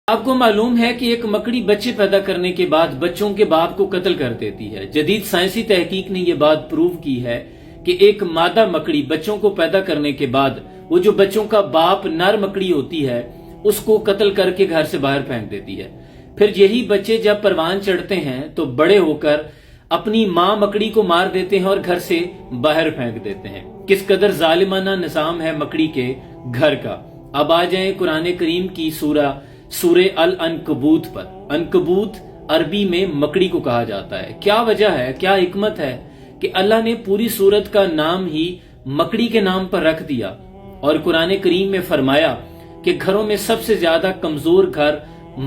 آپ کو معلوم ہے کہ ایک مکڑی بچے پیدا کرنے کے بعد بچوں کے باپ کو قتل کر دیتی ہے۔ جدید سائنسی تحقیق نے یہ بات پروو کی ہے کہ ایک مادہ مکڑی بچوں کو پیدا کرنے کے بعد وہ جو بچوں کا باپ نر مکڑی ہوتی ہے اس کو قتل کر کے گھر سے باہر پھینک دیتی ہے۔ پھر یہی بچے جب پروان چڑھتے ہیں تو بڑے ہو کر اپنی ماں مکڑی کو مار دیتے ہیں اور گھر سے باہر پھینک دیتے ہیں۔ کس قدر ظالمانہ نظام ہے مکڑی کے گھر کا۔ اب آ جائیں قرآن کریم کی سورہ العنکبوت پر۔ عنکبوت عربی میں مکڑی کو کہا جاتا ہے۔ کیا وجہ ہے، کیا حکمت ہے کہ اللہ نے پوری سورت کا نام ہی مکڑی کے نام پر رکھ دیا اور قرآن کریم میں فرمایا کہ گھروں میں سب سے زیادہ کمزور گھر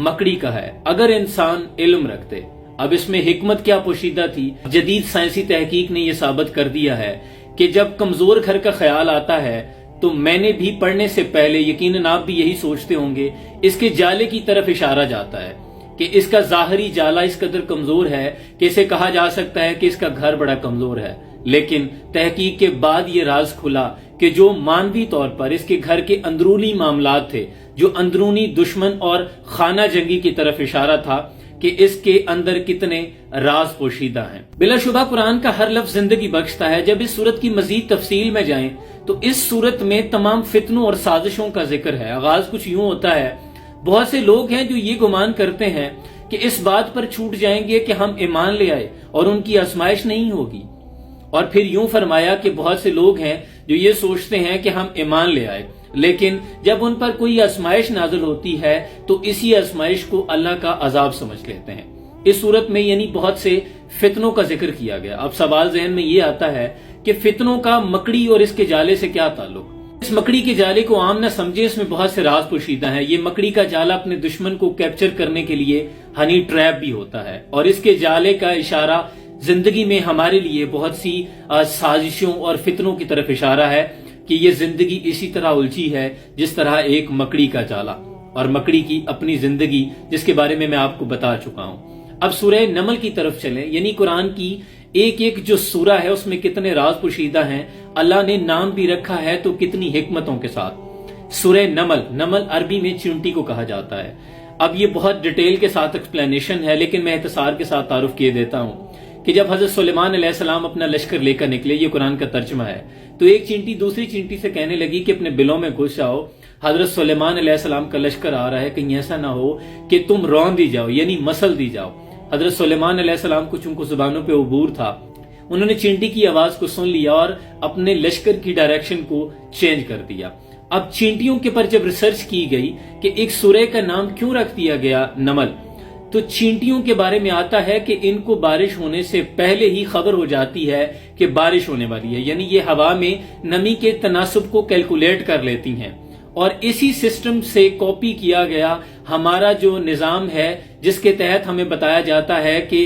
مکڑی کا ہے اگر انسان علم رکھتے۔ اب اس میں حکمت کیا پوشیدہ تھی؟ جدید سائنسی تحقیق نے یہ ثابت کر دیا ہے کہ جب کمزور گھر کا خیال آتا ہے تو میں نے بھی پڑھنے سے پہلے یقیناً آپ بھی یہی سوچتے ہوں گے، اس کے جالے کی طرف اشارہ جاتا ہے کہ اس کا ظاہری جالا اس قدر کمزور ہے کہ اسے کہا جا سکتا ہے کہ اس کا گھر بڑا کمزور ہے۔ لیکن تحقیق کے بعد یہ راز کھلا کہ جو مانوی طور پر اس کے گھر کے اندرونی معاملات تھے، جو اندرونی دشمن اور خانہ جنگی کی طرف اشارہ تھا کہ اس کے اندر کتنے راز پوشیدہ ہیں۔ بلا شبہ قرآن کا ہر لفظ زندگی بخشتا ہے۔ جب اس سورت کی مزید تفصیل میں جائیں تو اس سورت میں تمام فتنوں اور سازشوں کا ذکر ہے۔ آغاز کچھ یوں ہوتا ہے، بہت سے لوگ ہیں جو یہ گمان کرتے ہیں کہ اس بات پر چھوٹ جائیں گے کہ ہم ایمان لے آئے اور ان کی آزمائش نہیں ہوگی، اور پھر یوں فرمایا کہ بہت سے لوگ ہیں جو یہ سوچتے ہیں کہ ہم ایمان لے آئے لیکن جب ان پر کوئی آزمائش نازل ہوتی ہے تو اسی آزمائش کو اللہ کا عذاب سمجھ لیتے ہیں۔ اس صورت میں یعنی بہت سے فتنوں کا ذکر کیا گیا۔ اب سوال ذہن میں یہ آتا ہے کہ فتنوں کا مکڑی اور اس کے جالے سے کیا تعلق؟ اس مکڑی کے جالے کو عام نہ سمجھے، اس میں بہت سے راز پوشیدہ ہیں۔ یہ مکڑی کا جالا اپنے دشمن کو کیپچر کرنے کے لیے ہنی ٹریپ بھی ہوتا ہے، اور اس کے جالے کا اشارہ زندگی میں ہمارے لیے بہت سی سازشوں اور فتنوں کی طرف اشارہ ہے کہ یہ زندگی اسی طرح الجھی ہے جس طرح ایک مکڑی کا جالا، اور مکڑی کی اپنی زندگی جس کے بارے میں آپ کو بتا چکا ہوں۔ اب سورہ نمل کی طرف چلیں، یعنی قرآن کی ایک ایک جو سورہ ہے اس میں کتنے راز پوشیدہ ہیں، اللہ نے نام بھی رکھا ہے تو کتنی حکمتوں کے ساتھ۔ سورہ نمل، نمل عربی میں چیونٹی کو کہا جاتا ہے۔ اب یہ بہت ڈیٹیل کے ساتھ ایکسپلینیشن ہے لیکن میں اختصار کے ساتھ تعارف کیے دیتا ہوں کہ جب حضرت سلیمان علیہ السلام اپنا لشکر لے کر نکلے، یہ قرآن کا ترجمہ ہے، تو ایک چینٹی دوسری چینٹی سے کہنے لگی کہ اپنے بلوں میں گھس جاؤ، حضرت سلیمان علیہ السلام کا لشکر آ رہا ہے، کہیں ایسا نہ ہو کہ تم رون دی جاؤ، یعنی مسل دی جاؤ۔ حضرت سلیمان علیہ السلام کو چونکہ زبانوں پہ عبور تھا، انہوں نے چینٹی کی آواز کو سن لیا اور اپنے لشکر کی ڈائریکشن کو چینج کر دیا۔ اب چینٹیوں کے پر جب ریسرچ کی گئی کہ ایک سورہ کا نام کیوں رکھ دیا گیا نمل، تو چینٹیوں کے بارے میں آتا ہے کہ ان کو بارش ہونے سے پہلے ہی خبر ہو جاتی ہے کہ بارش ہونے والی ہے، یعنی یہ ہوا میں نمی کے تناسب کو کیلکولیٹ کر لیتی ہیں، اور اسی سسٹم سے کاپی کیا گیا ہمارا جو نظام ہے جس کے تحت ہمیں بتایا جاتا ہے کہ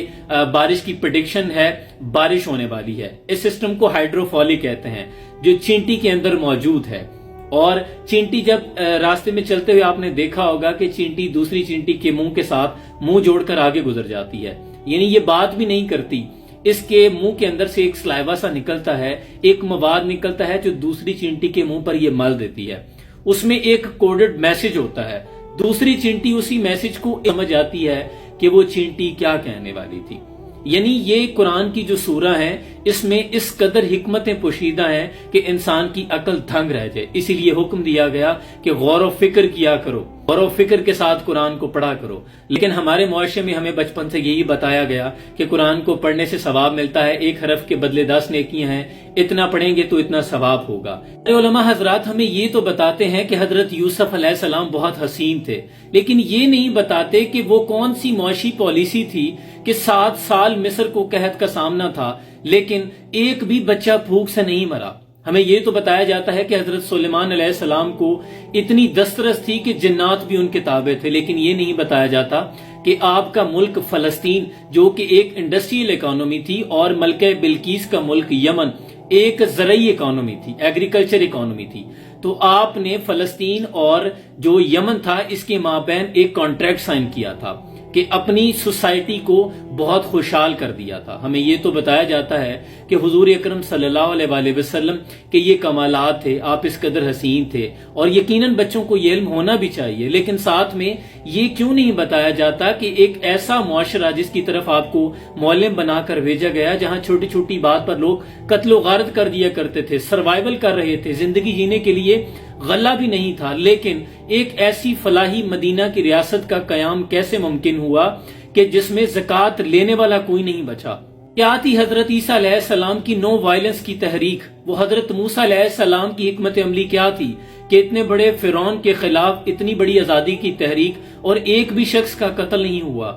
بارش کی پریڈکشن ہے، بارش ہونے والی ہے۔ اس سسٹم کو ہائیڈروفالی کہتے ہیں جو چینٹی کے اندر موجود ہے، اور چینٹی جب راستے میں چلتے ہوئے آپ نے دیکھا ہوگا کہ چینٹی دوسری چینٹی کے منہ کے ساتھ منہ جوڑ کر آگے گزر جاتی ہے، یعنی یہ بات بھی نہیں کرتی، اس کے منہ کے اندر سے ایک سلائیوا سا نکلتا ہے، ایک مواد نکلتا ہے جو دوسری چینٹی کے منہ پر یہ مل دیتی ہے، اس میں ایک کوڈڈ میسج ہوتا ہے، دوسری چینٹی اسی میسج کو سمجھ آتی ہے کہ وہ چینٹی کیا کہنے والی تھی۔ یعنی یہ قرآن کی جو سورہ ہیں اس میں اس قدر حکمتیں پوشیدہ ہیں کہ انسان کی عقل دھنگ رہ جائے، اسی لیے حکم دیا گیا کہ غور و فکر کیا کرو، غور و فکر کے ساتھ قرآن کو پڑھا کرو۔ لیکن ہمارے معاشرے میں ہمیں بچپن سے یہی بتایا گیا کہ قرآن کو پڑھنے سے ثواب ملتا ہے، ایک حرف کے بدلے 10 نیکیاں ہیں، اتنا پڑھیں گے تو اتنا ثواب ہوگا۔ علماء حضرات ہمیں یہ تو بتاتے ہیں کہ حضرت یوسف علیہ السلام بہت حسین تھے، لیکن یہ نہیں بتاتے کہ وہ کون سی معاشی پالیسی تھی کہ 7 سال مصر کو قحط کا سامنا تھا لیکن ایک بھی بچہ بھوک سے نہیں مرا۔ ہمیں یہ تو بتایا جاتا ہے کہ حضرت سلیمان علیہ السلام کو اتنی دسترس تھی کہ جنات بھی ان کے تابع تھے، لیکن یہ نہیں بتایا جاتا کہ آپ کا ملک فلسطین جو کہ ایک انڈسٹریل اکانومی تھی اور ملکہ بلقیس کا ملک یمن ایک زرعی اکانومی تھی، ایگریکلچر اکانومی تھی، تو آپ نے فلسطین اور جو یمن تھا اس کے مابین ایک کانٹریکٹ سائن کیا تھا کہ اپنی سوسائٹی کو بہت خوشحال کر دیا تھا. ہمیں یہ تو بتایا جاتا ہے کہ حضور اکرم صلی اللہ علیہ وآلہ وسلم کے یہ کمالات تھے، آپ اس قدر حسین تھے، اور یقیناً بچوں کو یہ علم ہونا بھی چاہیے، لیکن ساتھ میں یہ کیوں نہیں بتایا جاتا کہ ایک ایسا معاشرہ جس کی طرف آپ کو معلم بنا کر بھیجا گیا، جہاں چھوٹی چھوٹی بات پر لوگ قتل و غارت کر دیا کرتے تھے، سروائیول کر رہے تھے، زندگی جینے کے لیے غلہ بھی نہیں تھا، لیکن ایک ایسی فلاحی مدینہ کی ریاست کا قیام کیسے ممکن ہوا کہ جس میں زکوٰۃ لینے والا کوئی نہیں بچا؟ کیا تھی حضرت عیسیٰ علیہ السلام کی نو وائلنس کی تحریک؟ وہ حضرت موسیٰ علیہ السلام کی حکمت عملی کیا تھی کہ اتنے بڑے فرعون کے خلاف اتنی بڑی آزادی کی تحریک اور ایک بھی شخص کا قتل نہیں ہوا؟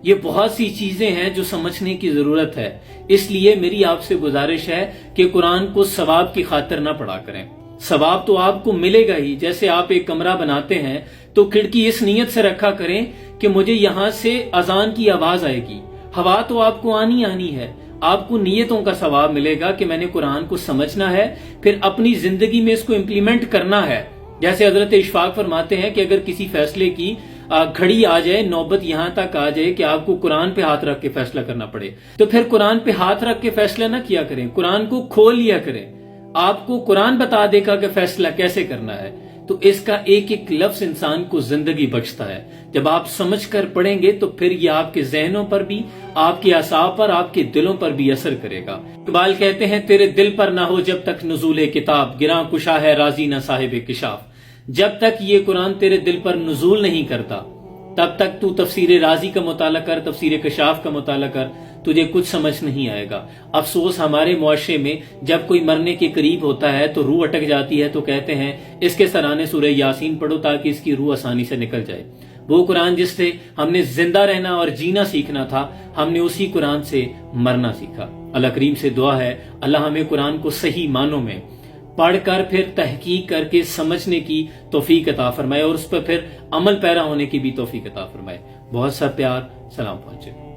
یہ بہت سی چیزیں ہیں جو سمجھنے کی ضرورت ہے. اس لیے میری آپ سے گزارش ہے کہ قرآن کو ثواب کی خاطر نہ پڑھا کریں. ثواب تو آپ کو ملے گا ہی. جیسے آپ ایک کمرہ بناتے ہیں تو کھڑکی اس نیت سے رکھا کریں کہ مجھے یہاں سے اذان کی آواز آئے گی. ہوا تو آپ کو آنی ہے. آپ کو نیتوں کا ثواب ملے گا کہ میں نے قرآن کو سمجھنا ہے، پھر اپنی زندگی میں اس کو امپلیمنٹ کرنا ہے. جیسے حضرت اشفاق فرماتے ہیں کہ اگر کسی فیصلے کی گھڑی آ جائے، نوبت یہاں تک آ جائے کہ آپ کو قرآن پہ ہاتھ رکھ کے فیصلہ کرنا پڑے، تو پھر قرآن پہ ہاتھ رکھ کے فیصلہ نہ کیا کریں، قرآن کو کھول لیا کریں. آپ کو قرآن بتا دے گا کہ فیصلہ کیسے کرنا ہے. تو اس کا ایک ایک لفظ انسان کو زندگی بخشتا ہے. جب آپ سمجھ کر پڑھیں گے تو پھر یہ آپ کے ذہنوں پر بھی، آپ کے اعصاب پر، آپ کے دلوں پر بھی اثر کرے گا. اقبال کہتے ہیں تیرے دل پر نہ ہو جب تک نزول کتاب، گراں کشا ہے راضی نہ صاحب کشاف. جب تک یہ قرآن تیرے دل پر نزول نہیں کرتا تب تک تو تفسیر رازی کا مطالعہ کر، تفسیر کشاف کا مطالعہ کر، تجھے کچھ سمجھ نہیں آئے گا. افسوس ہمارے معاشرے میں جب کوئی مرنے کے قریب ہوتا ہے تو روح اٹک جاتی ہے، تو کہتے ہیں اس کے سرانے سورہ یاسین پڑھو تاکہ اس کی روح آسانی سے نکل جائے. وہ قرآن جس سے ہم نے زندہ رہنا اور جینا سیکھنا تھا، ہم نے اسی قرآن سے مرنا سیکھا. اللہ کریم سے دعا ہے اللہ ہمیں قرآن کو صحیح معنوں میں پڑھ کر پھر تحقیق کر کے سمجھنے کی توفیق عطا فرمائے اور اس پر پھر عمل پیرا ہونے کی بھی توفیق عطا فرمائے. بہت سا پیار، سلام پہنچے.